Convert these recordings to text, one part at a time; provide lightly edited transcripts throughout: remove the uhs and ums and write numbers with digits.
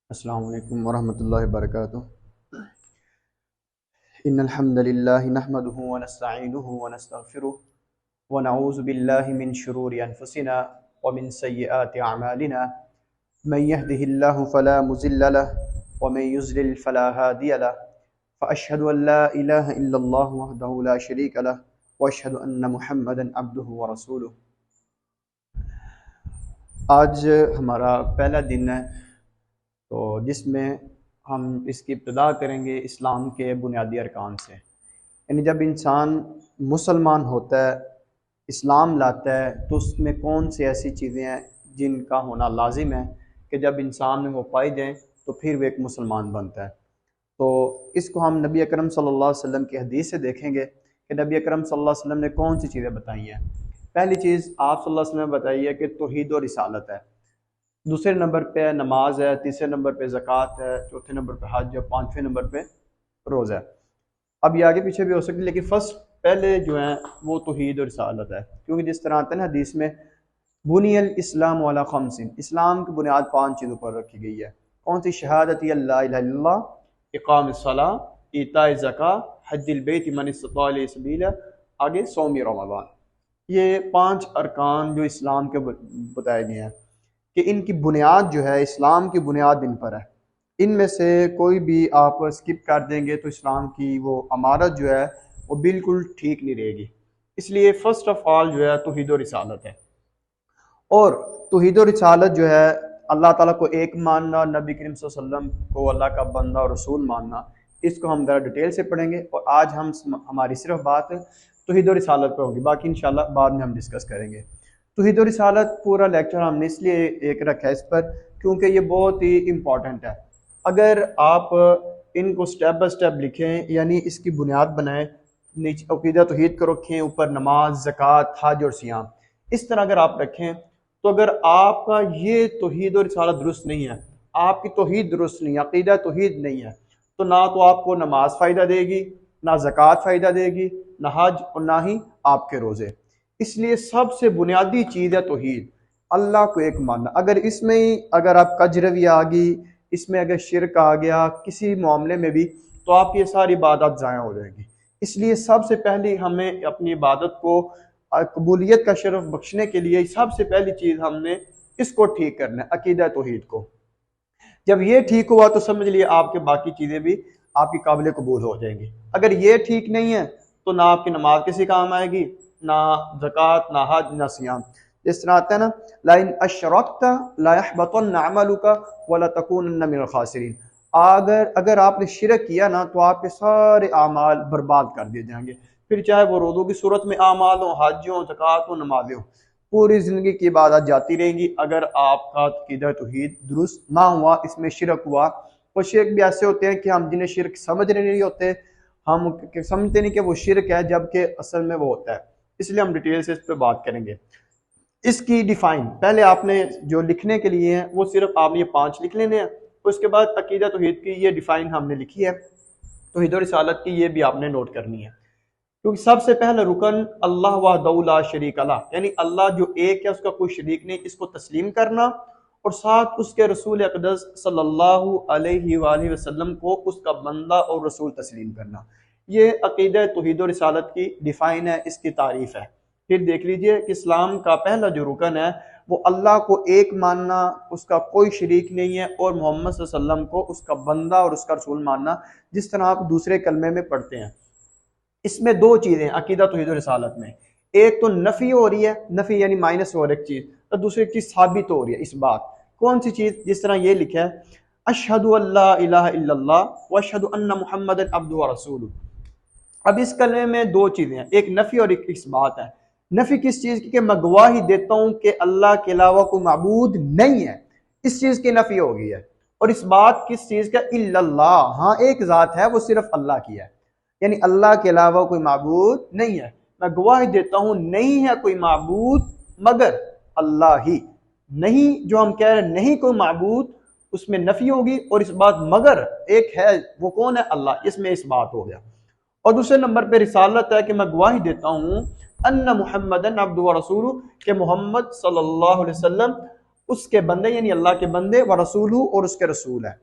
अस्सलामु अलैकुम वरहमतुल्लाहि वबरकातुहू। इन्नल हम्दुलिल्लाहि नहमदुहु व नस्तईनुहु व नस्तगफिरुह व नऊज़ु बिल्लाहि मिन शुरूरि अनफुसिना व मिन सय्यिआति अअमालिना। मन यहदिहिल्लाहु फला मुज़िल्ल लहु व मन युज़लिल फला हादिय लहु। फ़अशहदु अन ला इलाहा इल्लल्लाहु वहदहु ला शरीका लहु व अशहदु अन्न मुहम्मदन अब्दुहु व रसूलुहु। आज हमारा पहला दिन है तो जिसमें हम इसकी इब्तिदा करेंगे इस्लाम के बुनियादी अरकान से। यानी जब इंसान मुसलमान होता है, इस्लाम लाता है, तो उसमें कौन सी ऐसी चीज़ें हैं जिनका होना लाजिम है कि जब इंसान में वो पाई जाएँ तो फिर वो एक मुसलमान बनता है। तो इसको हम नबी अकरम सल्लल्लाहु अलैहि वसल्लम की हदीस से देखेंगे कि नबी अकरम सल्लल्लाहु अलैहि वसल्लम ने कौन सी चीज़ें बताई हैं। पहली चीज़ आप सल्लल्लाहु अलैहि वसल्लम ने बताई है कि तौहीद और रिसालत है। दूसरे नंबर पे नमाज है, तीसरे नंबर पे ज़कात है, चौथे नंबर पे हज है, पाँचवें नंबर पे रोज़ा है। अब ये आगे पीछे भी हो सकती है, लेकिन फर्स्ट पहले जो है वो तौहीद और रिसालत है। क्योंकि जिस तरह आता है ना हदीस में, बुनियल इस्लाम वाला खमसिन, इस्लाम की बुनियाद 5 चीज़ों पर रखी गई है। कौन सी? शहादती अल्ला इलाहा इल्लल्लाह, इक़ामिस्सलाह, ईताए ज़कात, हज्जिल बैत मन इस्तताअ इलैहि सबीला, आगे सौम रमज़ान। ये 5 अरकान जो इस्लाम के बताए गए हैं कि इनकी बुनियाद जो है, इस्लाम की बुनियाद इन पर है। इनमें से कोई भी आप स्किप कर देंगे तो इस्लाम की वो अमारत जो है वो बिल्कुल ठीक नहीं रहेगी। इसलिए फ़र्स्ट ऑफ ऑल जो है तौहीद और रिसालत है। और तौहीद और रिसालत जो है, अल्लाह ताला को एक मानना, नबी करीम सल्लल्लाहु अलैहि वसल्लम को अल्लाह का बंदा और रसूल मानना, इसको हम ज़रा डिटेल से पढ़ेंगे। और आज हमारी सिर्फ बात तौहीद और रिसालत पर होगी, बाकी इंशाल्लाह बाद में हम डिस्कस करेंगे। तौहीद और रिसालत पूरा लेक्चर हमने इसलिए एक रखा है इस पर क्योंकि ये बहुत ही इम्पॉर्टेंट है। अगर आप इनको स्टेप बाय स्टेप लिखें, यानी इसकी बुनियाद बनाएं, नीचे अकीदा तौहीद को रखें, ऊपर नमाज, ज़कात, हज और सियाम, इस तरह अगर आप रखें तो अगर आपका ये तौहीद और रिसालत दुरुस्त नहीं है, आपकी तौहीद दुरुस्त नहीं है, अकीदा तौहीद नहीं है, तो ना तो आपको नमाज फ़ायदा देगी, ना ज़कात फ़ायदा देगी, ना हज और ना ही आपके रोज़े। इसलिए सबसे बुनियादी चीज़ है तौहीद, अल्लाह को एक मानना। अगर इसमें ही अगर आप कजरवी आ गई, इसमें अगर शिरक आ गया किसी मामले में भी, तो आपकी ये सारी इबादत ज़ाया हो जाएगी। इसलिए सबसे पहले हमें अपनी इबादत को कबूलियत का शरफ बख्शने के लिए सबसे पहली चीज़ हमने इसको ठीक करना है, अकीदा तौहीद को। जब ये ठीक हुआ तो समझ लिए आपके बाकी चीज़ें भी आपकी काबिल कबूल हो जाएंगी। अगर ये ठीक नहीं है तो ना आपकी नमाज किसी काम आएगी, ना ज़कात, ना हज, ना सियाम। जिस तरह आता है ना, लाइन अशरकता ला यहबतन्ना अमलुका वला तकूनन्ना मिनल खासिरीन। अगर अगर आपने शिरक किया ना तो आपके सारे आमाल बर्बाद कर दिए जाएंगे। फिर चाहे वो रोज़ों की सूरत में आमाल हो, हज हो, ज़कात हो, नमाज़ें हो, पूरी ज़िंदगी की इबादत जाती रहेंगी। अगर आपका अक़ीदा तौहीद दुरुस्त ना हुआ, इसमें शिरक हुआ। और शिरक भी ऐसे होते हैं कि हम जिन्हें शिरक समझ नहीं होते, हम समझते नहीं कि वो शिरक है, जबकि असल में वो होता है। इसलिए हम डिटेल से इस पर बात करेंगे। इसकी डिफाइन पहले आपने जो लिखने के लिए है वो सिर्फ आपने ये 5 लिख लेने हैं। उसके बाद अकीदा तौहीद की ये डिफाइन हमने लिखी है, तौहीद और रिसालत की ये भी आपने नोट करनी है। क्योंकि सबसे पहला रुकन अल्लाह वहदहु ला शरीक लह, यानी अल्लाह जो एक है उसका कोई शरीक नहीं, इसको तस्लीम करना। और साथ उसके रसूल अक़दस सल्लल्लाहु अलैहि वसल्लम को उसका बंदा और रसूल तस्लीम करना। ये अक़ीदा तौहीद और रिसालत की डिफ़ाइन है, इसकी तारीफ़ है। फिर देख लीजिए कि इस्लाम का पहला जो रुकन है वो अल्लाह को एक मानना, उसका कोई शरीक नहीं है, और मोहम्मद सल्लल्लाहु अलैहि वसल्लम को उसका बंदा और उसका रसूल मानना, जिस तरह आप दूसरे कलमे में पढ़ते हैं। इसमें 2 चीज़ें अकीदा तौहीद और रिसालत में, एक तो नफ़ी हो रही है, नफ़ी यानी माइनस हो रही है एक चीज़, और दूसरी एक चीज़ साबित हो रही है, इस बात। कौन सी चीज़? जिस तरह ये लिखा है, अशहदु अल्ला इलाहा इल्लल्लाह व अशहदु अन्ना मुहम्मदन अब्दुहु व रसूलुहु। अब इस कलमे में 2 चीज़ें हैं, एक नफ़ी और एक इस बात है। नफ़ी किस चीज़ की? कि मैं गवाही देता हूँ कि अल्लाह के अलावा कोई माबूद नहीं है, इस चीज़ की नफ़ी हो गई है। और इस बात किस चीज़ का? इल्लल्लाह, हाँ एक ज़ात है, वो सिर्फ अल्लाह की है, यानी अल्लाह के अलावा कोई माबूद नहीं है। मैं गवाही देता हूँ नहीं है कोई माबूद मगर अल्लाह ही। नहीं जो हम कह रहे हैं नहीं कोई माबूद, उसमें नफ़ी होगी, और इस बात मगर एक है, वो कौन है? अल्लाह, इसमें इस बात हो गया। और दूसरे नंबर पे रिसालत है कि मैं गवाही देता हूँ अन्ना मुहम्मदन अब्दुहु व रसूलुहु, कि मोहम्मद सल्लल्लाहु अलैहि वसल्लम उसके बंदे यानी अल्लाह के बंदे, व रसूलहू और उसके रसूल है।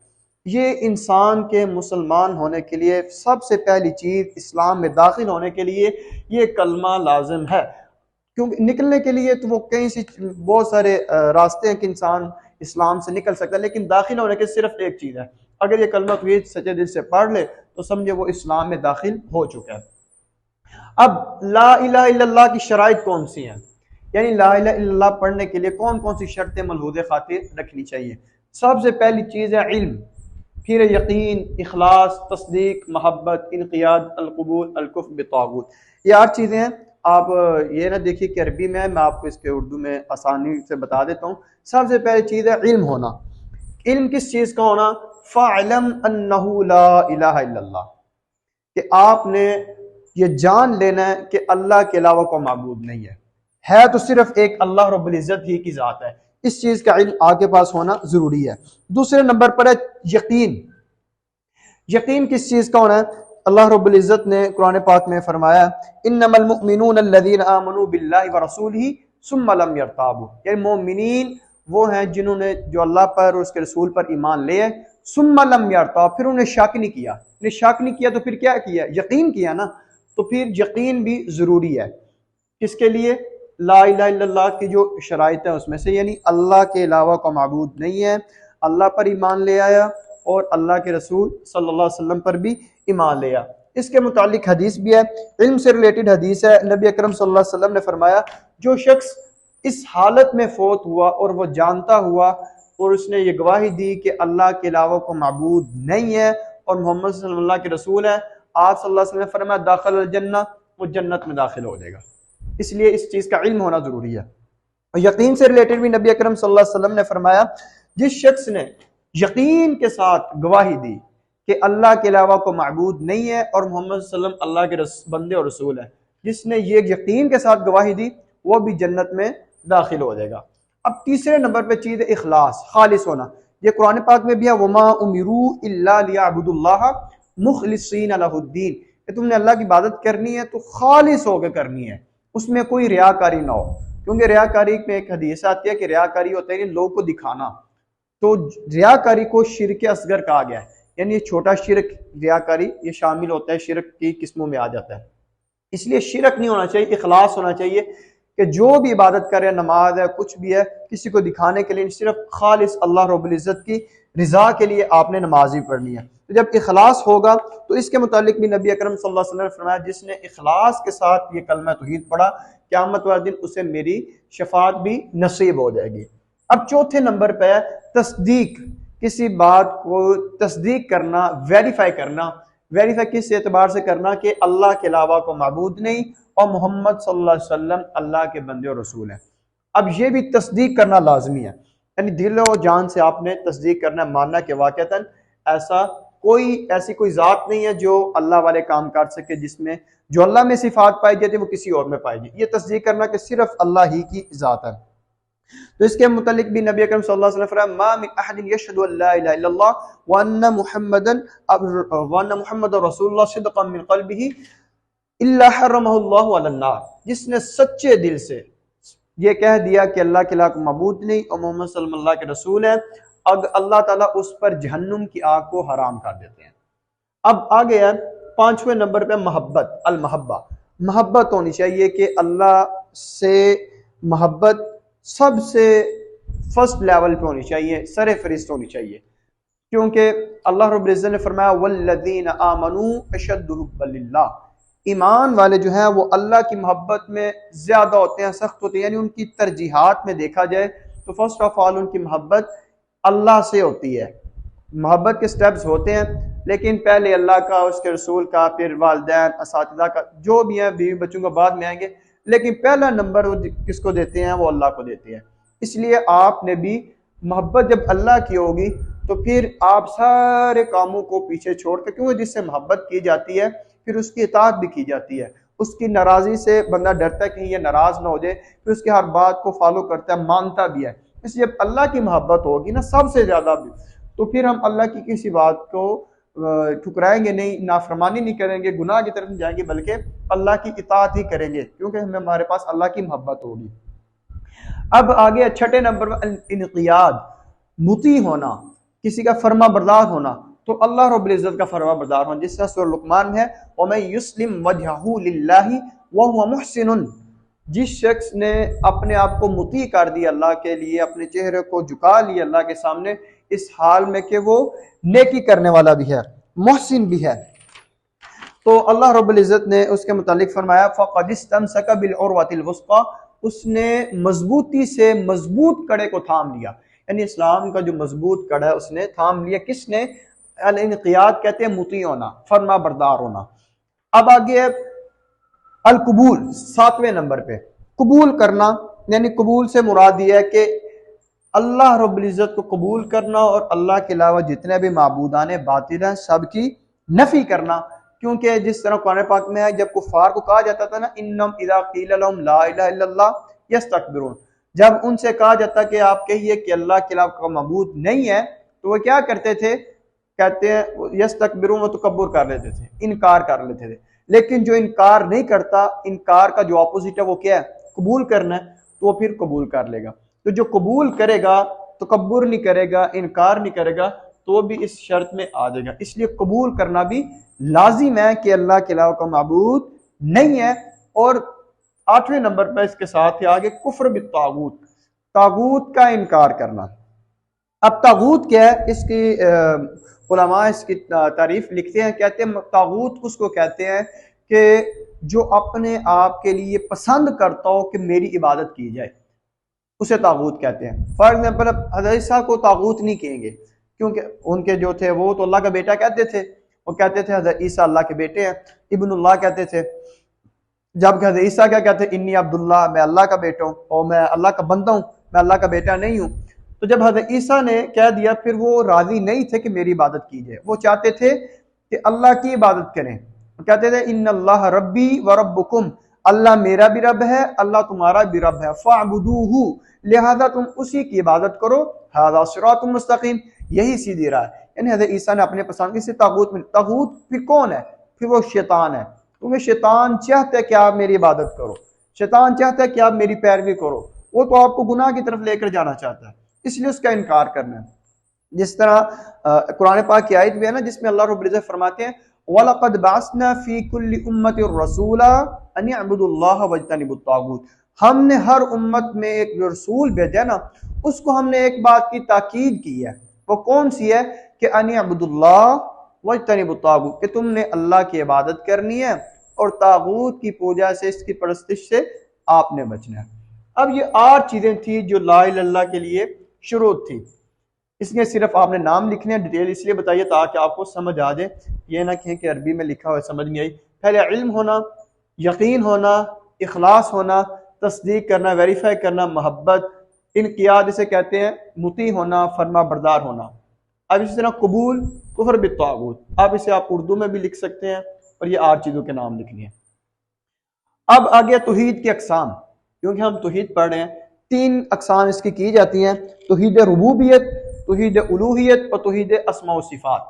ये इंसान के मुसलमान होने के लिए सबसे पहली चीज़, इस्लाम में दाखिल होने के लिए ये कलमा लाजिम है। क्योंकि निकलने के लिए तो वो कहीं से बहुत सारे रास्ते हैं कि इंसान इस्लाम से निकल सकता है, लेकिन दाखिल होने के सिर्फ एक चीज़ है, अगर ये कलमा तौहीद सच्चे दिल से पढ़ ले तो समझे वो इस्लाम में दाखिल हो चुका है। अब ला इलाहा इल्लल्लाह की शराइत कौन सी हैं, यानी ला इलाहा इल्लल्लाह पढ़ने के लिए कौन कौन सी शर्तें मलहूद खातिर रखनी चाहिए। सबसे पहली चीज़ है इल्म, फिर यकीन, इखलास, तस्दीक, मोहब्बत, इनक़ियाद, अलक़बूल, अलकुफ़्र बित्ताग़ूत। ये 8 चीज़ें हैं। आप ये ना देखिए कि अरबी में है, मैं आपको इसके उर्दू में आसानी से बता देता हूँ। सबसे पहली चीज़ है इल्म होना। इल्म किस चीज़ का होना? फ़अलम अन्नहु ला इलाहा इल्लल्लाह, कि आपने ये जान लेना है कि अल्लाह के अलावा कोई माबूद नहीं है तो सिर्फ एक अल्लाह रब्बुल इज़्ज़त ही की ज़ात है। इस चीज़ का इल्म आपके पास होना ज़रूरी है। दूसरे नंबर पर है यकीन। यकीन किस चीज़ का होना है? अल्लाह रब्बुल इज़्ज़त ने कुरान पाक में फरमाया, इन्नमल मुअमिनून अल्लज़ीना आमनू बिल्लाहि व रसूलिही सुम्मा लम यर्ताबू, यानी मोमिनीन वो हैं जिन्होंने जो अल्लाह पर और उसके रसूल पर ईमान ले, सुम्मा लम यर्ताब, फिर उन्हें शक नहीं किया। ने शक नहीं किया तो फिर क्या किया? यकीन किया ना। तो फिर यकीन भी ज़रूरी है। किसके लिए? ला इलाहा इल्लल्लाह की जो शराइत है उसमें से, यानी अल्लाह के अलावा कोई माबूद नहीं है, अल्लाह पर ईमान ले आया और अल्लाह के रसूल सल्लल्लाहु अलैहि वसल्लम पर भी ईमान ले आया। इसके मुतालिक हदीस भी है, इल्म से रिलेटेड हदीस है। नबी अकरम सल्लल्लाहु अलैहि वसल्लम ने फरमाया, जो शख्स इस हालत में फौत हुआ और वो जानता हुआ और उसने ये गवाही दी कि अल्लाह के अलावा कोई माबूद नहीं है और मोहम्मद सल्लल्लाहु के रसूल है, आप सल्लल्लाहु अलैहि वसल्लम ने फरमाया दाखिल अल जन्नह, वो जन्नत में दाखिल हो जाएगा। इसलिए इस चीज़ का इल्म होना ज़रूरी है। और यकीन से रिलेटेड भी नबी अकरम सल्लल्लाहु अलैहि वसल्लम ने फरमाया, जिस शख्स ने यकीन के साथ गवाही दी कि अल्लाह के अलावा कोई माबूद नहीं है और मोहम्मद सल्लल्लाहु अलैहि वसल्लम अल्लाह के बंदे और रसूल है, जिसने ये यकीन के साथ गवाही दी वो भी जन्नत में दाखिल हो जाएगा। अब तीसरे नंबर पे चीज़ है इखलास, खालिस होना। ये कुरान पाक में भी है, वमा उमिरू इल्ला लियअबुदुल्लाह मुखलिसीन लहुद्दीन, कि तुमने अल्लाह की इबादत करनी है तो खालिस होकर करनी है, उसमें कोई रियाकारी ना हो। क्योंकि रियाकारी में एक हदीस आती है कि रियाकारी होता है लोगों को दिखाना, तो रियाकारी को शिरक असगर कहा गया है, यानी ये छोटा शिरक रियाकारी ये शामिल होता है, शिरक की किस्मों में आ जाता है। इसलिए शिरक नहीं होना चाहिए, इखलास होना चाहिए कि जो भी इबादत करे, नमाज है, कुछ भी है, किसी को दिखाने के लिए, सिर्फ खालिस अल्लाह रब्बुल इज़्ज़त की रिजा के लिए आपने नमाज ही पढ़नी है। तो जब इखलास होगा तो इसके मुतालिक भी नबी अकरम सल्लल्लाहु अलैहि वसल्लम ने फरमाया, जिसने इखलास के साथ ये कलमा तौहीद पढ़ा, क़यामत वाले दिन उसे मेरी शफाअत भी नसीब हो जाएगी। अब चौथे नंबर पे है तस्दीक, किसी बात को तस्दीक करना, वेरीफाई करना। वेरीफाई किस एतबार से करना? कि अल्लाह के अलावा को माबूद नहीं और मोहम्मद सल्लल्लाहु अलैहि वसल्लम अल्लाह के बंदे और रसूल हैं। अब ये भी तस्दीक करना लाजमी है, यानी दिल और जान से आपने तस्दीक करना, मानना कि वाक़तन ऐसी कोई ज़ात नहीं है जो अल्लाह वाले काम कर सके, जिसमें जो अल्लाह में सिफात पाई जाती है वो किसी और में पाएगी। ये तस्दीक करना कि सिर्फ अल्लाह ही की ज़ात है। तो इसके मुतालिक भी नबी अकरम सल्लल्लाहु अलैहि वसल्लम मा मिन अहदिन यशहदु अल्ला इलाहा इल्लल्लाह व अन्ना मुहम्मदन रसूलुल्लाह सिदक़न मिन क़ल्बिही इल्ला हर्रमहुल्लाहु अलन नार, जिसने सच्चे दिल से ये कह दिया कि अल्लाह के अलावा मबूद नहीं और मोहम्मद सल्लल्लाहु के रसूल है, अब अल्लाह ताला उस पर जहन्नुम की आग को हराम कर देते हैं। अब आ गया 5वें नंबर पे मोहब्बत, अल महब्बा। मोहब्बत होनी चाहिए कि अल्लाह से मोहब्बत सबसे फर्स्ट लेवल पे होनी चाहिए, सरे फरिस्त होनी चाहिए। क्योंकि अल्लाह रब्बुल इज़्ज़त ने फरमाया वल्लज़ीना आमनू अशद्दु हुब्बन लिल्लाह, ईमान वाले जो हैं वो अल्लाह की मोहब्बत में ज़्यादा होते हैं, सख्त होते हैं। यानी उनकी तरजीहात में देखा जाए तो फर्स्ट ऑफ ऑल उनकी मोहब्बत अल्लाह से होती है। मोहब्बत के स्टेप्स होते हैं, लेकिन पहले अल्लाह का, उसके रसूल का, फिर वालिदैन, असातिज़ा का, जो भी है, बीवी बच्चों का बाद में आएंगे, लेकिन पहला नंबर वो किसको देते हैं? वो अल्लाह को देते हैं। इसलिए आपने भी मोहब्बत जब अल्लाह की होगी तो फिर आप सारे कामों को पीछे छोड़ के, क्योंकि जिससे मोहब्बत की जाती है फिर उसकी इताअत भी की जाती है। उसकी नाराज़ी से बंदा डरता है कहीं ये नाराज़ ना हो जाए, फिर उसकी हर बात को फॉलो करता है, मानता भी है। इसलिए जब अल्लाह की मोहब्बत होगी ना सबसे ज़्यादा भी, तो फिर हम अल्लाह की किसी बात को ठुकराएंगे नहीं, नाफरमानी नहीं करेंगे, गुनाह की तरफ नहीं जाएंगे, बल्कि अल्लाह की इताअत ही करेंगे, क्योंकि हमें, हमारे पास अल्लाह की मोहब्बत होगी। अब आगे छठे नंबर पर इनक़ियाद, मुती होना, किसी का फर्मा बरदार होना। तो अल्लाह रब्बुल इज़्ज़त का फर्मा बरदार होना, जिस तरह सूरह लुक़मान में है, वमन युस्लिम वजहहू लिल्लाहि व हुवा मुहसिनुन, जिस शख्स ने अपने आप को मुती कर दिया अल्लाह के लिए, अपने चेहरे को झुका लिया अल्लाह के सामने, इस हाल में कि वो नेकी करने वाला भी है, मुहसिन भी है। तो अल्लाह रब्बुल इज़्ज़त ने उसके मुतालिक फरमाया फ़क़द इस्तमसका बिल उर्वतिल वुस्क़ा, उसने मजबूती से मजबूत कड़े को थाम लिया, यानी इस्लाम का जो मजबूत कड़ा है उसने थाम लिया। किसने? अल इनक़ियाद कहते हैं मुती होना, फरमा बरदार होना। अब आगे अल कबूल, 7वें नंबर पे कबूल करना, यानी कबूल से मुराद यह है कि अल्लाह रब्बुल इज़्ज़त को कबूल करना और अल्लाह के अलावा जितने भी माबूदान बातिल हैं सबकी नफी करना। क्योंकि जिस तरह कुरान पाक में है, जब कुफार को कहा जाता था ना, इन्नम इज़ा क़ील लहुम ला इलाहा इल्लल्लाह यस्तकबिरून, जब उनसे कहा जाता कि आप कहिए कि अल्लाह के अलावा कोई माबूद नहीं है, तो वो क्या करते थे? कहते हैं यस्तकबिरून, वो तकब्बुर कर लेते थे, इनकार कर लेते थे। लेकिन जो इनकार नहीं करता, इनकार का जो ऑपोजिट है वो क्या है? कबूल करना है, तो वो फिर कबूल कर लेगा। तो जो कबूल करेगा, तकब्बुर नहीं करेगा, इनकार नहीं करेगा, तो भी इस शर्त में आ जाएगा। इसलिए कबूल करना भी लाजिम है कि अल्लाह के अलावा कोई माबूद नहीं है। और 8वें नंबर पर इसके साथ ही आगे कुफ्र बित्तागूत, तागूत का इनकार करना। अब तागूत क्या है? इसकी उलमा इसकी तारीफ लिखते हैं, कहते हैं तागूत उसको कहते हैं कि जो अपने आप के लिए पसंद करता हो कि मेरी इबादत की जाए, उसे तागूत कहते हैं। फॉर एग्जाम्पल, हज़रत ईसा को तागूत नहीं कहेंगे, क्योंकि उनके जो थे वो तो अल्लाह का बेटा कहते थे, वो कहते थे हज़रत ईसा अल्लाह के बेटे हैं, इब्नुल्लाह कहते थे। जबकि हज़रत ईसा क्या कहते हैं? इन्नी अब्दुल्लाह, मैं अल्लाह का बेटा हूँ और मैं अल्लाह का बंदा हूँ, मैं अल्लाह का बेटा नहीं हूँ। तो जब हज़रत ईसा ने कह दिया, फिर वो राजी नहीं थे कि मेरी इबादत की जाए, वो चाहते थे कि अल्लाह की इबादत करें। कहते थे इन्नल्लाह रब्बी व रब्बुकुम, अल्लाह मेरा भी रब है, अल्लाह तुम्हारा भी रब है, फ़अबुदूहु, लिहाजा तुम उसी की इबादत करो, हाज़ा सिरातुम मुस्तकीम, यही सीधी राह है। यानी हज़रत ईसा ने अपने पसंद से तागूत में, तागूत फिर कौन है? फिर वो शैतान है। तुम्हें शैतान चाहता है कि आप मेरी इबादत करो, शैतान चाहता है कि आप मेरी पैरवी करो, वो तो आपको गुनाह की तरफ लेकर जाना चाहता है, इसलिए उसका इनकार करना है। जिस तरह कुरान पाक की आयत भी है ना, जिसमें अल्लाह रब्बुल इज़्ज़त फरमाते हैं वलक़द बअसना फ़ी कुल्लि उम्मतिर रसूला अन यअबुदुल्लाह वज्तनिबुत तागूत, हमने हर उम्मत में एक जो रसूल भेजा ना, उसको हमने एक बात की ताकीद की है। वो कौन सी है? कि अन यअबुदुल्लाह वज्तनिबुत तागूत, कि तुमने अल्लाह की इबादत करनी है और तागूत की पूजा से, इसकी परस्तिश से आपने बचना है। अब ये 8 चीजें थी जो ला इलाहा इल्लल्लाह के लिए शुरूत थी। इसमें सिर्फ आपने नाम लिखने हैं, डिटेल इसलिए बताइए ताकि आपको समझ आ जाए, ये ना कहें कि अरबी में लिखा हुआ समझ नहीं आई। पहले इल्म होना, यकीन होना, इखलास होना, तस्दीक करना, वेरीफाई करना, मोहब्बत, इनकियाद इसे कहते हैं, मुती होना, फरमा बरदार होना। अब इसी तरह कबूल, कुफ्र बित्तागूत, अब इसे आप उर्दू में भी लिख सकते हैं और ये 8 चीज़ों के नाम लिखनी है। अब आ गया तौहीद के अक़साम, क्योंकि हम तौहीद पढ़ रहे हैं। 3 अक़साम इसकी की जाती हैं, तौहीद रुबूबियत, तौहीद उलूहियत और तौहीद अस्मा व सिफ़ात।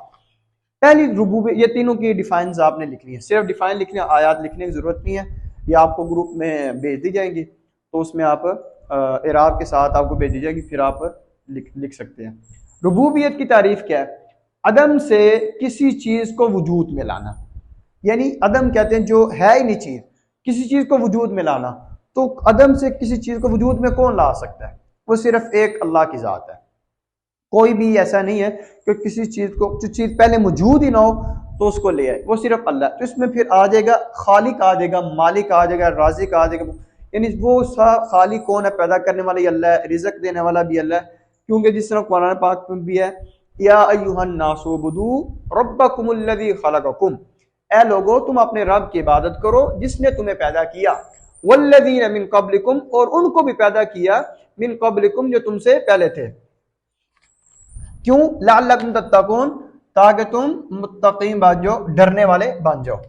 पहली रुबूबियत, ये तीनों की डिफाइंस आपने लिखनी है, सिर्फ डिफाइन लिखनी है, आयात लिखने की ज़रूरत नहीं है। ये आपको ग्रुप में भेज दी जाएंगी, तो उसमें आप इराब के साथ आपको भेज दी जाएगी, फिर आप लिख सकते हैं। रुबूबियत की तारीफ क्या है? अदम से किसी चीज़ को वजूद में लाना, यानी अदम कहते हैं जो है ही नहीं चीज़, किसी चीज़ को वजूद में लाना। तो अदम से किसी चीज़ को वजूद में कौन ला सकता है? वो सिर्फ एक अल्लाह की ज़ात है। कोई भी ऐसा नहीं है कि किसी चीज़ को, जो चीज़ पहले मौजूद ही ना हो तो उसको ले आए, वो सिर्फ अल्लाह। तो इसमें फिर आ जाएगा खालिक, आ जाएगा मालिक, आ जाएगा राज़िक, आ जाएगा, यानी वो खालिक कौन है? पैदा करने वाला ही अल्लाह है, रिज़्क़ देने वाला भी अल्लाह है। क्योंकि जिस तरह कुरान पाक में भी है, या अय्युहन नासु उबुदू रब्बकुमुल्लज़ी खलक़कुम, ए लोगो तुम अपने रब की इबादत करो जिसने तुम्हें पैदा किया, वल्लज़ीना मिन क़ब्लिकुम, और उनको भी पैदा किया, मिन क़ब्लिकुम जो तुमसे पहले थे। क्यों? लअल्लकुम तत्तकून, ताकि तुम मुत्तकीन बन जाओ, डरने वाले बन जाओ।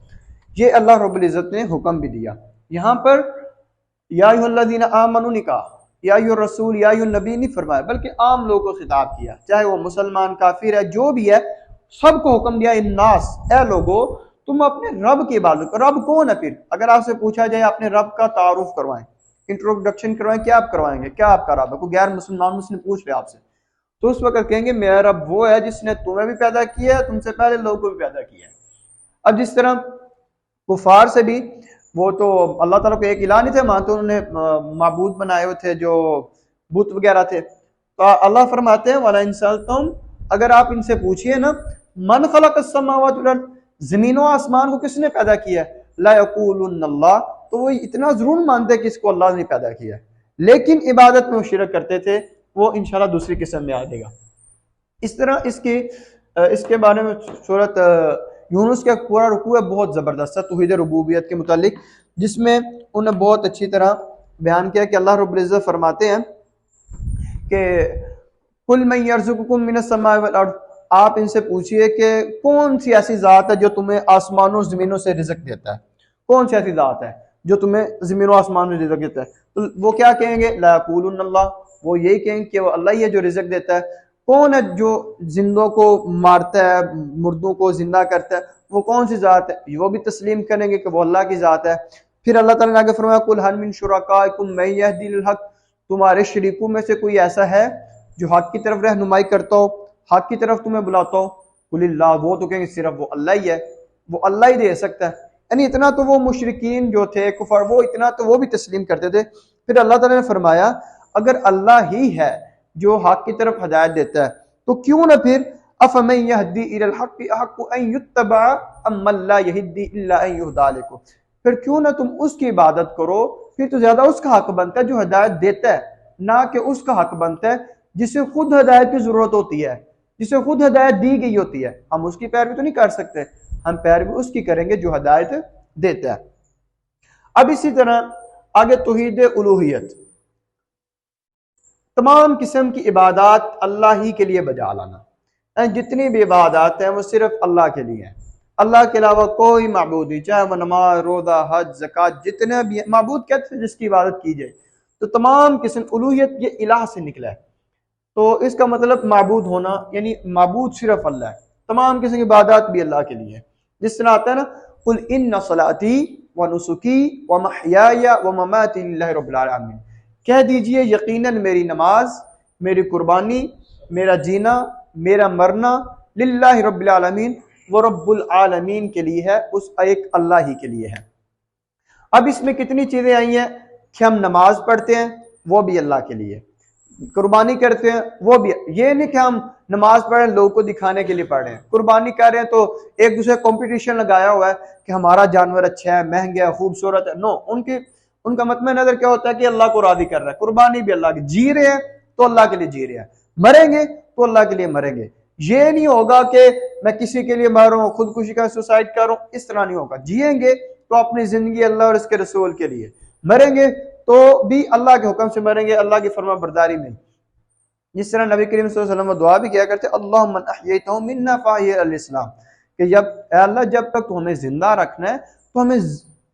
ये अल्लाह रब्बुल इज़्ज़त ने हुक्म भी दिया। यहाँ पर या अय्युहल्लज़ीना आमनू नहीं कहा, या अय्युहर रसूल, या अय्युहन नबी नहीं फरमाया, बल्कि आम लोगों को खिताब किया, चाहे वो मुसलमान, काफिर है, जो भी है, सबको हुक्म दिया, इन्नास, ए लोगो तुम अपने रब की इबादत करो। रब कौन है? फिर अगर आपसे पूछा जाए अपने रब का तारुफ करवाएं, इंट्रोडक्शन करवाएं, क्या आप करवाएंगे, क्या आपका रब है? कोई गैर मुस्लिम नॉन मुस्लिम पूछ ले आपसे, तो उस वक्त कहेंगे मेरा रब वो है जिसने तुम्हें भी पैदा किया है, तुमसे पहले लोगों को भी पैदा किया है। अब जिस तरह कुफार से भी, वो तो अल्लाह ताला को एक इलाह नहीं थे मानते, उन्होंने माबूद बनाए हुए थे जो बुत वगैरह थे। तो अल्लाह फरमाते हैं वाला इंसान तुम, अगर आप इनसे पूछिए ना, मन खलक अस्समावाति वल अर्द, जमीनों आसमान को किसने पैदा किया, ला यक़ूलुन्नल्लाह, तो वो इतना जरूर मानते कि इसको अल्लाह ने पैदा किया, लेकिन इबादत में वो शिरक करते थे। वो इंशाल्लाह दूसरी किस्म में आ जाएगा। इस तरह इसके बारे में सूरत यूनुस का पूरा रुकू है, बहुत ज़बरदस्त है तौहीद रुबूबियत के मुतालिक, जिसमें उन्हें बहुत अच्छी तरह बयान किया कि अल्लाह रब्बुल इज़्ज़त फरमाते हैं कि कुल मन यर्ज़ुकुकुम मिनस समाई वल अर्द, आप इनसे पूछिए कि कौन सी ऐसी ज़ात है जो तुम्हें आसमानों ज़मीनों से रिज़्क देता है, कौन सी ऐसी ज़ात है जो तुम्हें ज़मीनों आसमान में रिज़्क देता है? तो वो क्या कहेंगे, ला यक़ूलुन्नल्लाह, वो यही कहेंगे कि वो अल्लाह ही है जो रिज़्क देता है। कौन है जो जिंदों को मारता है, मुर्दों को जिंदा करता है, वो कौन सी ज़ात है? वो भी तस्लीम करेंगे कि वो अल्लाह की ज़ात है। फिर अल्लाह ताला ने आगे फरमाया कुल हल मिन शुरकाइकुम मन यहदी लिल हक, तुम्हारे शरीकों में से कोई ऐसा है जो हक की तरफ रहनुमाई करता हो, हक की तरफ तुम्हें बुलाता हो? कुलिल्लाह, वो तो कहेंगे सिर्फ वो अल्लाह ही है, वो अल्लाह ही दे सकता है। यानी इतना तो वो मुशरिकीन जो थे कुफार, वो इतना तो वो भी तस्लीम करते थे। फिर अल्लाह ताला ने फरमाया अगर अल्लाह ही है जो हक की तरफ हदायत देता है, तो क्यों ना फिर अफमन यहदी इलल हक़्क़ि अहक़्क़ु अन युत्तबअ अम्मन ला यहदी इल्ला अन युहदा लहु, फिर क्यों ना तुम उसकी इबादत करो, फिर तो ज्यादा उसका हक बनता है जो हदायत देता है, ना कि उसका हक बनता है जिसे खुद हदायत की जरूरत होती है, जिसे खुद हदायत दी गई होती है। हम उसकी पैरवी तो नहीं कर सकते, हम पैरवी उसकी करेंगे जो हदायत देता है। अब इसी तरह आगे तौहीद उलूहियत, तमाम किस्म की इबादत अल्लाह ही के लिए बजा लाना, जितनी भी इबादत हैं वो सिर्फ अल्लाह के लिए है, अल्लाह के अलावा कोई माबूद नहीं, चाहे वो नमाज रोज़ा हज ज़कात जितने भी माबूद कहते हैं जिसकी इबादत की जाए, तो तमाम किस्म उलूहियत ये इलाह से निकला है। तो इसका मतलब माबूद होना यानी माबूद सिर्फ अल्लाह है, तमाम किस्म की इबादत भी अल्लाह के लिए है। जिस तरह आता है ना कुल इन्ना सलाती व नुसुकी व महयाया व ममाती लिल्लाहि रब्बिल आलमीन, कह दीजिए यकीनन मेरी नमाज, मेरी कुर्बानी, मेरा जीना, मेरा मरना लिल्लाहि रब्बिल आलमीन, वो रब्बुल आलमीन के लिए है, उस एक अल्लाह ही के लिए है। अब इसमें कितनी चीजें आई हैं कि हम नमाज पढ़ते हैं वो भी अल्लाह के लिए, कुर्बानी करते हैं वो भी, ये नहीं कि हम नमाज पढ़ रहे हैं लोगों को दिखाने के लिए पढ़ रहे हैं, कुर्बानी कर रहे हैं तो एक दूसरे कंपटीशन लगाया हुआ है कि हमारा जानवर अच्छा है, महंगा है, खूबसूरत है। नो, उनका मतलब नजर क्या होता है कि अल्लाह को राजी कर रहा है। कुर्बानी भी अल्लाह की, जी रहे हैं तो अल्लाह के लिए जी रहे हैं, मरेंगे तो अल्लाह के लिए मरेंगे। ये नहीं होगा कि मैं किसी के लिए मर रहा हूँ, खुदकुशी का सुसाइड कर रहा हूँ, इस तरह नहीं होगा। जिएंगे तो अपनी जिंदगी अल्लाह और इसके रसूल के लिए, मरेंगे तो भी अल्लाह के हुक्म से मरेंगे, अल्लाह की फरमा बरदारी में। जिस तरह नबी करीम सल्लल्लाहु अलैहि वसल्लम दुआ भी किया करते, अल्लाहुम्मा अहयैतहु मिन्ना फ़अहयि अल-इस्लाम, कि जब अल्लाह जब तक तो हमें जिंदा रखना है तो हमें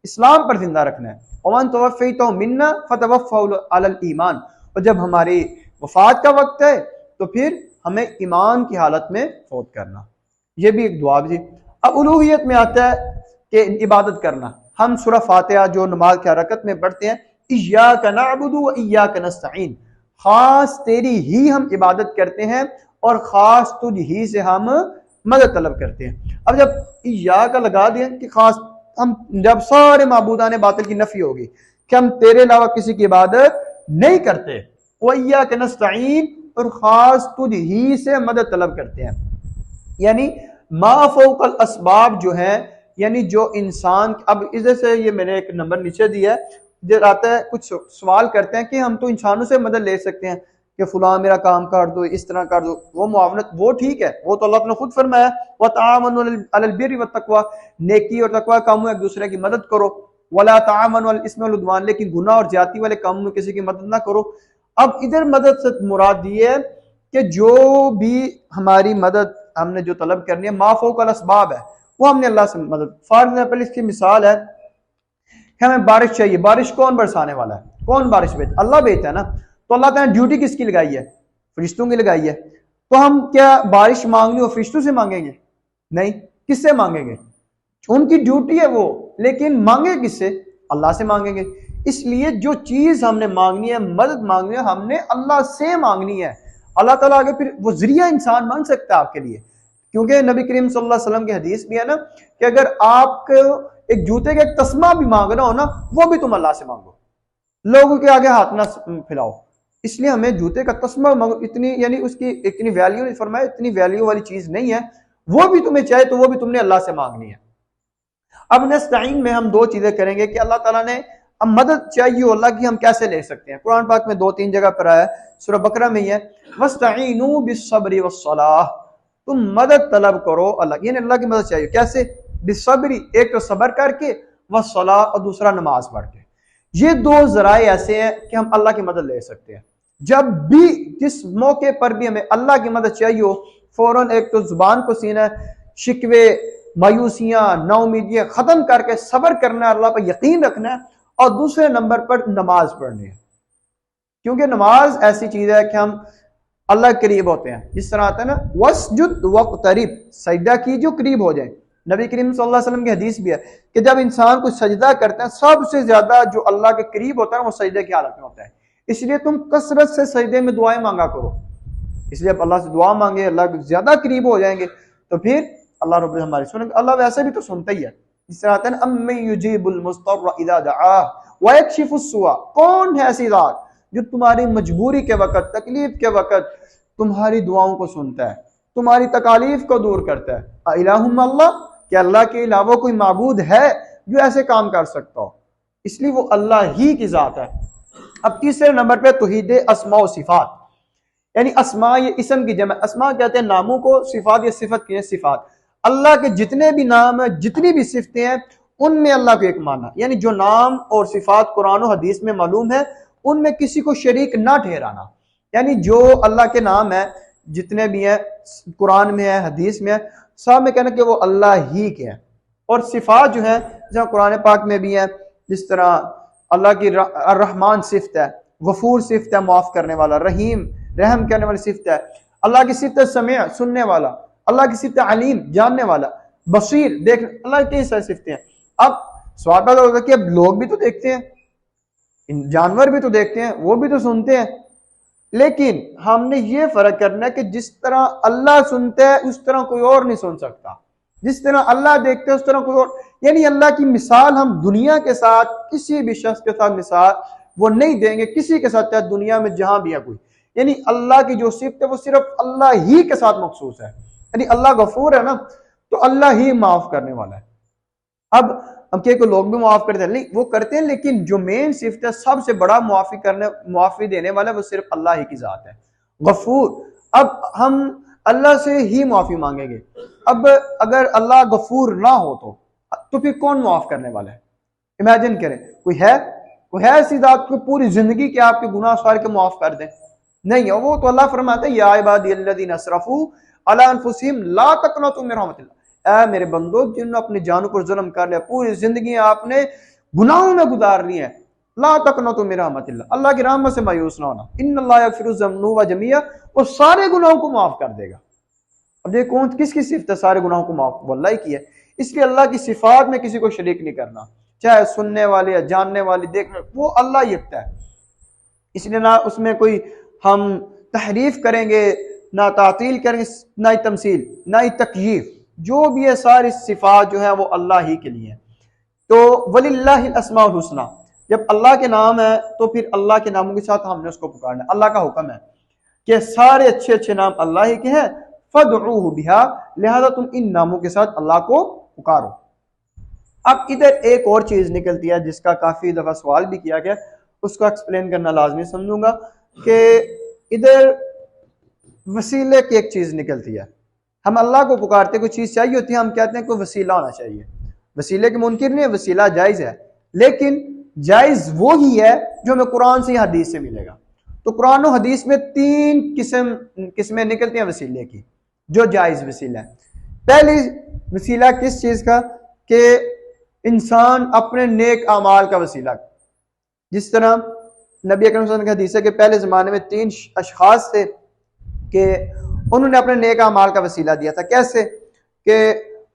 इस्लाम पर जिंदा रखना है, वमन तवफ़्फ़ैतहु मिन्ना फ़तवफ़्फ़हु अलल ईमान, और जब हमारी वफात का वक्त है तो फिर हमें ईमान की हालत में फौत करना। ये भी एक दुआ भी थी। अब उलूहियत में आता है कि इबादत करना, हम सूरह फातिहा जो नमाज की हरकत में पढ़ते हैं, इय्याका नअबुदु व इय्याका नस्तईन, खास तेरी ही हम इबादत करते हैं और खास तुझ ही से हम मदद तलब करते हैं। अब जब इय्याका लगा दें कि खास, हम जब सारे माबूदाने बातिल की नफी होगी कि हम तेरे अलावा किसी की इबादत नहीं करते, व इय्याका नस्तईन, और खास तुझ ही से मदद तलब करते हैं। यानी मा फौकल असबाब जो है, यानी जो इंसान, अब इधर से ये मैंने एक नंबर नीचे दिया है, जो आता है कुछ सवाल करते हैं कि हम तो इंसानों से मदद ले सकते हैं कि फुला मेरा काम कर दो, इस तरह कर दो, वो मुआवनत, वो ठीक है, वो तो अल्लाह ने खुद फरमाया व ताअवनु अलल बिर्रि वत तक़वा, नेकी और तकवा कामों में एक दूसरे की मदद करो, वला ताअवनु अलल इस्मि वल उद्वान, लेकिन गुनाह और ज्यादती वाले कामों में किसी की मदद ना करो। अब इधर मदद से मुराद दी है कि जो भी हमारी मदद हमने जो तलब करनी है, मा फौकल असबाब है, वो हमने अल्लाह से मदद। फॉर एग्जाम्पल इसकी मिसाल है, हमें बारिश चाहिए, बारिश कौन बरसाने वाला है, कौन बारिश भेजता, अल्लाह भेजता है ना। तो अल्लाह ताला ने ड्यूटी किसकी लगाई है, फरिश्तों की लगाई है। तो हम क्या बारिश मांगनी हो फरिश्तों से मांगेंगे? नहीं, किससे मांगेंगे? उनकी ड्यूटी है वो, लेकिन मांगे किससे? अल्लाह से मांगेंगे। इसलिए जो चीज हमने मांगनी है, मदद मांगनी है, हमने अल्लाह से मांगनी है। अल्लाह ताला आगे फिर वो जरिया इंसान बन सकता है आपके लिए, क्योंकि नबी करीम सल्लल्लाहु अलैहि वसल्लम की हदीस भी है ना कि अगर आपको एक जूते का एक तस्मा भी मांगना हो ना, वो भी तुम अल्लाह से मांगो, लोगों के आगे हाथ ना फैलाओ। इसलिए हमें जूते का तस्मा मांगो, इतनी यानी उसकी इतनी वैल्यू नहीं फरमाया, इतनी वैल्यू वाली चीज नहीं है, वो भी तुम्हें चाहे तो वो भी तुमने अल्लाह से मांगनी है। अब नस्ताइन में हम दो चीजें करेंगे कि अल्लाह ताला ने अब मदद चाहिए अल्लाह की हम कैसे ले सकते हैं। कुरान पाक में 2-3 जगह पर आया है, सूरह बकरा में ही है, वस्तईनु बिस्सब्रि वस्सलाह, तुम मदद तलब करो अल्लाह, यानी अल्लाह की मदद चाहिए कैसे, बिस्सब्रि, एक तो सब्र करके, वस्सलाह, और दूसरा नमाज पढ़ के। ये दो जराए ऐसे हैं कि हम अल्लाह की मदद ले सकते हैं। जब भी जिस मौके पर भी हमें अल्लाह की मदद चाहिए हो, फौरन एक तो जुबान को सीना, शिकवे, मायूसियां, नाउमीदियां खत्म करके सब्र करना है, अल्लाह पर यकीन रखना है, और दूसरे नंबर पर नमाज पढ़नी है। क्योंकि नमाज ऐसी चीज है कि हम अल्लाह के करीब होते हैं। जिस तरह आता है ना, वस्जुद वक्तरिब, सजदा कीजिए करीब हो जाए। नबी करीम सल्लल्लाहु अलैहि वसल्लम की हदीस भी है कि जब इंसान को सजदा करता है, सबसे ज्यादा जो अल्लाह के करीब होता है वो सजदे की हालत में होता है। इसलिए तुम कसरत से सजदे में दुआएं मांगा करो। इसलिए आप अल्लाह से दुआ मांगे, अल्लाह के ज्यादा करीब हो जाएंगे, तो फिर अल्लाह रब्बुल इज्जत हमारी सुनेंगे। अल्लाह वैसे भी तो सुनता ही है। इस तरह आता है ना, अम्मन युजीबुल मुस्तर्र इज़ा दआ व यक्शिफुस सुआ, कौन है ऐसी जात जो तुम्हारी मजबूरी के वक्त, तकलीफ के वक्त तुम्हारी दुआओं को सुनता है, तुम्हारी तकालीफ को दूर करता है। इलाहुम अल्लाह, क्या अल्लाह के अलावा कोई माबूद है जो ऐसे काम कर सकता हो? इसलिए वो अल्लाह ही की जात है। अब तीसरे नंबर पे तौहीद अस्मा व सिफात, यानी अस्मा ये इसम की जमा, अस्मा कहते हैं नामों को, सिफात ये सिफत की है, सिफात अल्लाह के जितने भी नाम है, जितनी भी सिफतें हैं, उनमें अल्लाह को एक मानना, यानी जो नाम और सिफात कुरान और हदीस में मालूम है उनमें किसी को शरीक ना ठहराना। यानी जो अल्लाह के नाम है जितने भी हैं, कुरान में है, हदीस में है, सब में कहना कि वो अल्लाह ही के हैं। और सिफात जो है, जहाँ कुरान पाक में भी है, जिस तरह अल्लाह की रहमान सिफत है, गफूर सिफत है, माफ करने वाला, रहीम रहम करने वाली सिफत है, अल्लाह की सिफत समीअ सुनने वाला, अल्लाह की सिफत अलीम जानने वाला, बसीर देख, अल्लाह की सारी सिफतें हैं। अब सवाल पैदा होगा कि अब लोग भी तो देखते हैं, जानवर भी तो देखते हैं, वो भी तो सुनते हैं, लेकिन हमने ये फर्क करना है कि जिस तरह अल्लाह सुनता है उस तरह कोई और नहीं सुन सकता, जिस तरह अल्लाह देखते हैं उस तरह कोई और, यानी अल्लाह की मिसाल हम दुनिया के साथ, किसी भी शख्स के साथ मिसाल वो नहीं देंगे, किसी के साथ, चाहे दुनिया में जहां भी है कोई। यानी अल्लाह की जो सिफत है वो सिर्फ अल्लाह ही के साथ मखसूस है। यानी अल्लाह गफूर है ना, तो अल्लाह ही माफ करने वाला है। अब के लोग भी माफ करते हैं, नहीं वो करते हैं, लेकिन जो मेन सिफत है, सबसे बड़ा मुआफी देने वाला वो सिर्फ अल्लाह ही की जात है, गफूर। अब हम अल्लाह से ही माफी मांगेंगे। अब अगर अल्लाह गफूर ना हो तो फिर कौन माफ करने वाला है? इमेजिन करें, कोई है ऐसी जात को पूरी जिंदगी के आपके गुनाह सारे के माफ कर दे? नहीं है वो तो। अल्लाह फरमाता है, या इबादियल्लज़ीना असरफू अला अनफुसिहिम ला तक़नतू मिन रहमतिल्लाह, ऐ मेरे बंदो जिन्होंने अपनी जानों पर जुल्म कर लिया, पूरी जिंदगी आपने गुनाहों में गुजार ली है, ला तक़नतू मिन रहमतिल्लाह, अल्लाह की रहमत से मायूस ना होना, इन्नल्लाह यग़फ़िरु ज़ुनूब जमीआ, वो सारे गुनाहों को माफ कर देगा। अब देखो कौन किसकी सिफत है सारे गुनाहों को माफ, वो अल्लाह की है। इसलिए अल्लाह की सिफात में किसी को शरीक नहीं करना, चाहे सुनने वाले या जानने वाले, देखने, वो अल्लाह ही है। इसलिए ना उसमें कोई हम तहरीफ करेंगे, ना तातील करेंगे, ना ही तमसील, ना ही तकयीफ, जो भी है सारी सिफात जो है वो अल्लाह ही के लिए है। तो वलिल्लाहिल अस्माउल हुस्ना, जब अल्लाह के नाम है तो फिर अल्लाह के नामों के साथ हमने उसको पुकारना। अल्लाह का हुक्म है कि सारे अच्छे अच्छे नाम अल्लाह ही के हैं, फदऊहु बिहा, लिहाजा तुम इन नामों के साथ अल्लाह को पुकारो। अब इधर एक और चीज निकलती है जिसका काफी दफा सवाल भी किया गया, उसको एक्सप्लेन करना लाजमी समझूंगा कि इधर वसीले की एक चीज निकलती है। हम अल्लाह को पुकारते, कोई चीज चाहिए होती है, हम कहते हैं कोई वसीला होना चाहिए। वसीले के मुनकिर नहीं है, वसीला जायज है, लेकिन जायज वो ही है जो हमें कुरान से या हदीस से मिलेगा। तो कुरान और हदीस में 3 किस्में निकलती हैं वसीले की, जो जायज वसीला है। पहली वसीला किस चीज का, कि इंसान अपने नेक अमाल का वसीला, जिस तरह नबी अकरम सल्लल्लाहु अलैहि वसल्लम की हदीस है कि पहले ज़माने में 3 अशखास थे कि उन्होंने अपने नेक अमाल का वसीला दिया था। कैसे कि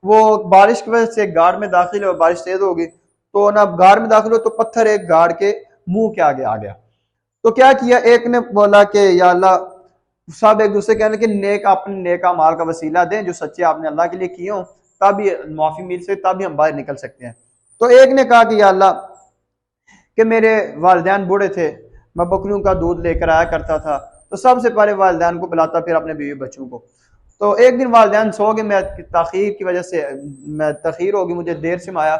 वो बारिश की वजह से गाड़ में दाखिल हो, बारिश तेज हो गई, तो ना गार में दाखिल हो तो पत्थर एक गाड़ के मुंह के आगे आ गया। तो क्या किया, एक ने बोला कि या अल्लाह, सब एक दूसरे कहने कि नेक अपने नेक अमाल का वसीला दें जो सच्चे आपने अल्लाह के लिए किए हो, तभी माफी मिल सकती, तभी हम बाहर निकल सकते हैं। तो एक ने कहा कि या अल्लाह, कि मेरे वालिदैन बूढ़े थे, मैं बकरियों का दूध लेकर आया करता था, तो सबसे पहले वालिदैन को पिलाता, फिर अपने बीवी बच्चों को। तो एक दिन वालिदैन सो गए, मैं ताखीर की वजह से, मैं तखीर होगी, मुझे देर से आया,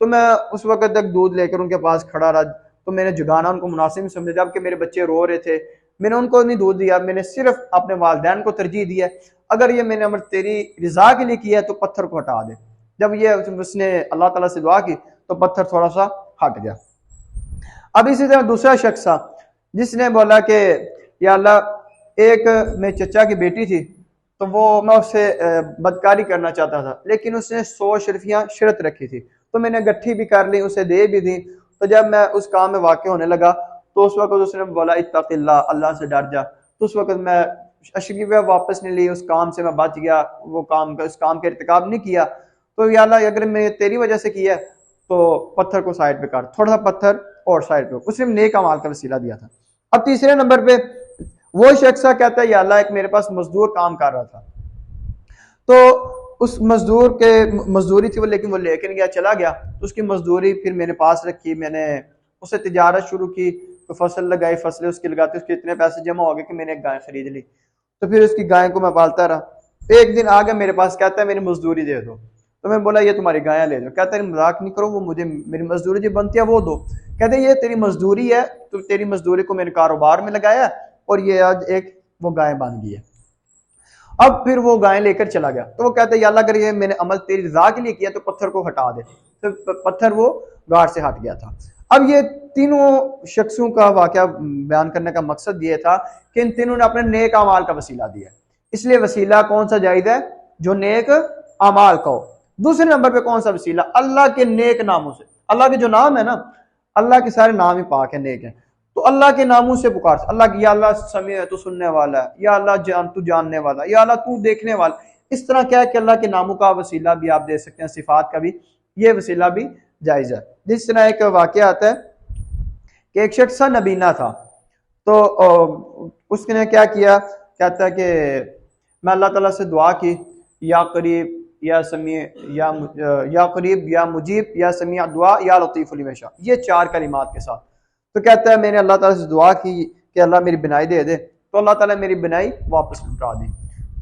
तो मैं उस वक्त तक दूध लेकर उनके पास खड़ा रहा। तो मैंने जगाना उनको मुनासिब समझा, जबकि मेरे बच्चे रो रहे थे। मैंने उनको नहीं दूध दिया, मैंने सिर्फ अपने वालिदैन को तरजीह दिया। अगर ये मैंने अमर तेरी रजा के लिए किया है तो पत्थर को हटा दे। जब ये उसने अल्लाह ताला से दुआ की तो पत्थर थोड़ा सा हट गया। अब इसी तरह दूसरा शख्स था जिसने बोला कि या अल्लाह, एक मेरे चचा की बेटी थी, तो वो मैं उससे बदकारी करना चाहता था, लेकिन उसने 100 शर्फियाँ शर्त रखी थी, तो मैंने गट्ठी भी कर ली, उसे दे भी दी। तो जब मैं उस काम में वाक़ होने लगा तो उस वक्त उसने बोला इत्तक़िल्लाह, अल्लाह से डर जा। तो उस वक्त मैं अशरीफिया वापस नहीं ली, उस काम से मैं बच गया, वो काम उस काम के इर्तिकाब नहीं किया। तो या अल्लाह, अगर मैं तेरी वजह से किया तो पत्थर को साइड पे कर, थोड़ा सा पत्थर और साइड पे, उसने नेक अमाल का वसीला दिया था। अब तीसरे नंबर पे वो शख्स कहता है या अल्लाह, एक मेरे पास मजदूर काम कर रहा था, तो उस मजदूर के मजदूरी थी वो, लेकिन वो लेकर गया, चला गया, तो उसकी मजदूरी फिर मैंने पास रखी, मैंने उससे तिजारत शुरू की, तो फसल लगाई, फसलें उसकी लगाते, उसके इतने पैसे जमा हो गए कि मैंने एक गाय खरीद ली। तो फिर उसकी गाय को मैं पालता रहा। एक दिन आ गया मेरे पास, कहता है मेरी मजदूरी दे दो। तो मैं बोला ये तुम्हारी गायें ले जाओ। कहता है मजाक नहीं करो, वो मुझे मेरी मजदूरी जो बनती है वो दो। कहते ये तेरी मजदूरी है, तो तेरी मजदूरी को मैंने कारोबार में लगाया और ये आज एक वो गाय बन गई है। अब फिर वो गाय लेकर चला गया। तो वो कहते हैं अल्लाह, अगर ये मैंने अमल तेरी रजा के लिए किया तो पत्थर को हटा दे। तो पत्थर वो गाड़ से हट गया था। अब ये तीनों शख्सों का वाकया बयान करने का मकसद ये था कि इन तीनों ने अपने नेक अमाल का वसीला दिया, इसलिए वसीला कौन सा जायज है, जो नेक अमाल का हो। दूसरे नंबर पे कौन सा वसीला, अल्लाह के नेक नामों से। अल्लाह के जो नाम है ना, अल्लाह के सारे नाम ही पाक है, नेक है, तो अल्लाह के नामों से पुकार, अल्लाह की, या अल्लाह समी है, तू सुनने वाला है, या अल्लाह तू जानने वाला, या अल्लाह तू देखने वाला। इस तरह क्या है कि अल्लाह के नामों का वसीला भी आप दे सकते हैं, सिफात का भी ये वसीला भी जायज है। जिस तरह एक वाकया आता है कि एक शख्स नबीना था, तो उसने क्या किया, कहता है कि मैं अल्लाह ताला से दुआ की, या करीब या समी या करीब या मुजीब या समी दुआ या लतीफ़ लिमा यशा, ये 4 कलिमात के साथ। तो कहता है मैंने अल्लाह ताला से दुआ की कि अल्लाह मेरी बिनाई दे दे, तो अल्लाह ताला मेरी बिनाई वापस लौटा दी।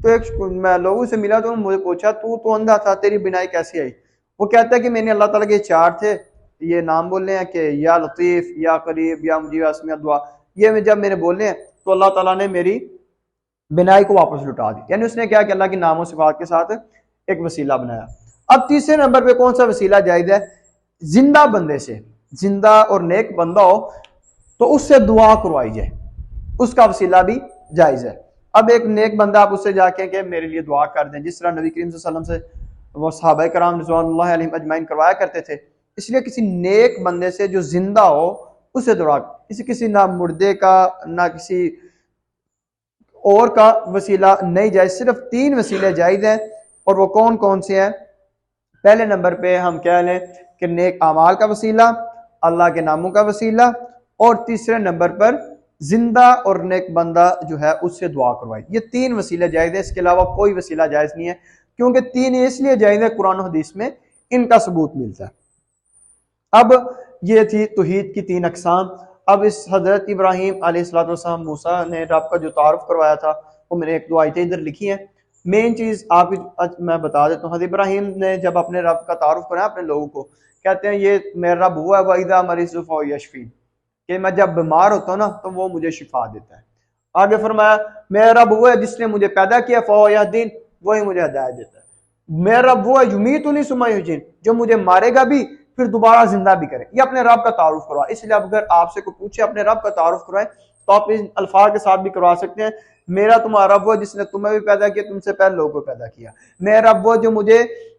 तो एक मैं लोगों से मिला तो मुझे पूछा तू तो अंधा था, तेरी बिनाई कैसी आई। वो कहता है कि मैंने अल्लाह ताला के 4 थे, ये नाम बोले हैं कि या लतीफ़, या करीब, या मुजीब, या समी दुआ, ये जब मैंने बोले हैं तो अल्लाह ताला ने मेरी बिनाई को वापस लौटा दी। यानी उसने क्या कि अल्लाह के नामों सिफात के साथ एक वसीला बनाया। अब तीसरे नंबर पे कौन सा वसीला जायज है, जिंदा बंदे से, जिंदा और नेक बंदा हो तो उससे दुआ करवाई जाए, उसका वसीला भी जायज है। अब एक नेक बंदा, आप उससे जाके कि मेरे लिए दुआ कर दें, जिस तरह नबी करीम सल्लल्लाहु अलैहि वसल्लम से वो सहाबा कराम रिज़वानुल्लाह अलैहिम अजमाइन करवाया करते थे। इसलिए किसी नेक बंदे से जो जिंदा हो उससे दुआ, किसी ना मुर्दे का ना किसी और का वसीला नहीं जायज, सिर्फ 3 वसीले जायज हैं। और वो कौन कौन से हैं, पहले नंबर पे हम कह लें कि नेक अमाल का वसीला, अल्लाह के नामों का वसीला, और तीसरे नंबर पर जिंदा और नेक बंदा जो है उससे दुआ करवाई। ये 3 वसीले जायज है, इसके अलावा कोई वसीला जायज नहीं है, क्योंकि 3 इसलिए जायज है, कुरान और हदीस में इनका सबूत मिलता है। अब ये थी तौहीद की 3 अक़साम। अब इस हजरत इब्राहीम अलैहिस्सलाम मूसा ने रब का जो तारुफ करवाया था, वो मैंने 1-2 आयतें इधर लिखी हैं। मेन चीज आप मैं बता देता हूँ, हज़रत इब्राहीम ने जब अपने रब का तारुफ कराया अपने लोगों को, कहते हैं ये मेरा रब हुआ वइज़ा मरिज़्तु फ़हुव यशफ़ीन, कि मैं जब बीमार होता हूँ ना तो वो मुझे शिफा देता है। आगे फरमाया मेरा रब हुआ है जिसने मुझे पैदा किया, फ़हुव यहदीन, वही मुझे हिदायत देता है। मेरा रब हुआ है युमीतुनी सुम्मा युहयीन, जो मुझे मारेगा भी फिर दोबारा जिंदा भी करे। ये अपने रब का तारुफ करवा। इसलिए अगर आपसे कोई पूछे अपने रब का तारुफ करवाए तो आप इन अल्फाज के साथ भी करवा सकते हैं, मेरा तुम्हारा रब वो जिसने तुम्हें भी पैदा किया, तुमसे पहले लोगों को पैदा किया। मेरा रब वो जो मुझे,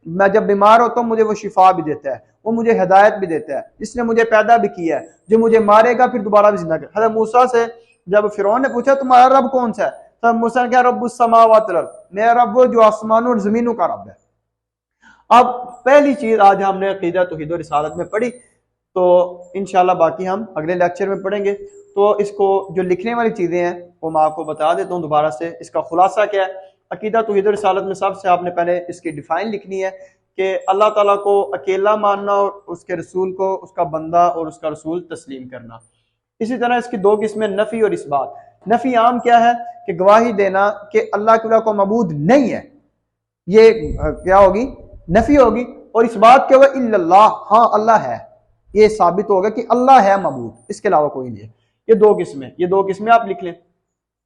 मैं जब बीमार होता हूँ मुझे वो शिफा भी देता है, वो मुझे हिदायत भी देता है, जिसने मुझे पैदा भी किया है, जो मुझे मारेगा फिर दोबारा भी जिंदा करे। हज़रत मूसा से जब फिरौन ने पूछा तुम्हारा रब कौन सा है, तब मूसा ने कहा रब्बुस समावाति वल अर्द, मेरा रब वो जो आसमानों और जमीनों का रब है। अब पहली चीज आज हमने अकीदा तौहीद और रिसालत में पढ़ी तो इंशाल्लाह बाकी हम अगले लेक्चर में पढ़ेंगे। तो इसको जो लिखने वाली चीज़ें हैं वो मैं आपको बता देता हूँ दोबारा से। इसका खुलासा क्या है? अकीदा तौहीद और रिसालत में सबसे आपने पहले इसकी डिफाइन लिखनी है कि अल्लाह ताला को अकेला मानना और उसके रसूल को उसका बंदा और उसका रसूल तस्लीम करना। इसी तरह इसकी दो किस्में, नफ़ी और इस्बात। नफ़ी आम क्या है कि गवाही देना कि अल्लाह के अलावा कोई मबूद नहीं है, ये क्या होगी? नफ़ी होगी। और इस्बात क्या होगा? इल्लल्लाह, हाँ अल्लाह है, ये साबित होगा कि अल्लाह है मबूद, इसके अलावा कोई नहीं है। ये दो किस्में आप लिख लें।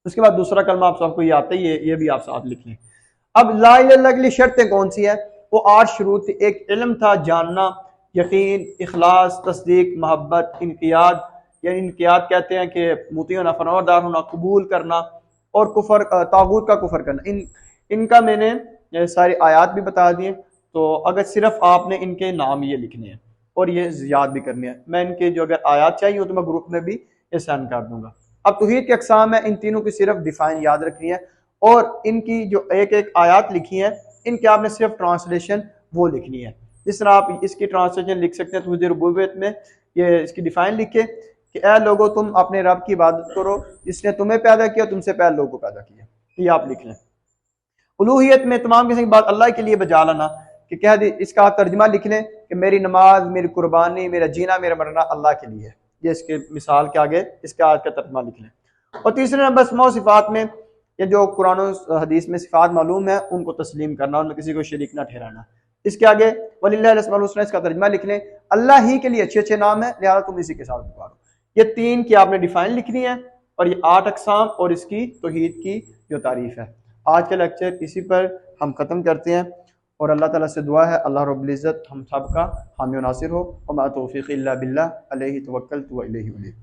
उसके बाद दूसरा कलमा आप सबको ये आता ही है, ये भी आप साथ लिख लें। अब ला इलाहा इल्लल्लाह के लिए शर्तें कौन सी है? वो 8 शुरूत थी। एक इल्म था, जानना, यकीन, इखलास, तस्दीक, मोहब्बत, इनकियाद, या इनकियाद कहते हैं कि मुती होना, फरमाबरदार होना, कबूल करना, और कुफर, तागूत का कुफर करना। इनका मैंने सारी आयात भी बता दिए। तो अगर सिर्फ आपने इनके नाम ये लिखने हैं और ये याद भी करने हैं, मैं इनके जो अगर आयात चाहिए हो तो मैं ग्रुप में भी ये सेंड कर दूंगा। अब तौहीद की अक़साम है, इन तीनों की सिर्फ डिफाइन याद रखनी है, और इनकी जो एक एक आयात लिखी है इनके आपने सिर्फ ट्रांसलेशन वो लिखनी है। जिस तरह आप इसकी ट्रांसलेशन लिख सकते हैं तौहीद रुबूबियत में, ये इसकी डिफाइन लिखे कि ऐ लोगो तुम अपने रब की इबादत करो जिसने तुम्हें पैदा किया, तुमसे पहले लोगों को पैदा किया। ये आप लिख लें। उलूहियत में तमाम किस्म की बात अल्लाह के लिए बजा लाना, कि कह दी, इसका तर्जमा लिख लें कि मेरी नमाज, मेरी कुर्बानी, मेरा जीना, मेरा मरना अल्लाह के लिए है। ये इसके मिसाल के आगे इसका आज का तर्जमा लिख लें। और तीसरे नंबर अस्मा और सिफात में, ये जो कुरान और हदीस में सिफात मालूम है उनको तस्लीम करना, उनमें किसी को शरीक ना ठहराना। इसके आगे वलिल्लाहिल अस्माउल हुस्ना, इसका तर्जमा लिख लें, अल्लाह ही के लिए अच्छे अच्छे नाम है, लिहाजा तुम इसी के साथ पुकारो। ये 3 की आपने डिफाइन लिखनी है, और ये 8 अक़साम और इसकी तौहीद की जो तारीफ है। आज का लेक्चर इसी पर हम ख़त्म करते हैं, और अल्लाह ताला से दुआ है अल्लाह रब्बुल इज़्ज़त हम सब का हामी और नासिर हो। वमा तौफ़ीक़ी इल्ला बिल्लाह, अलैहि तवक्कलतु व इलैहि उनीब।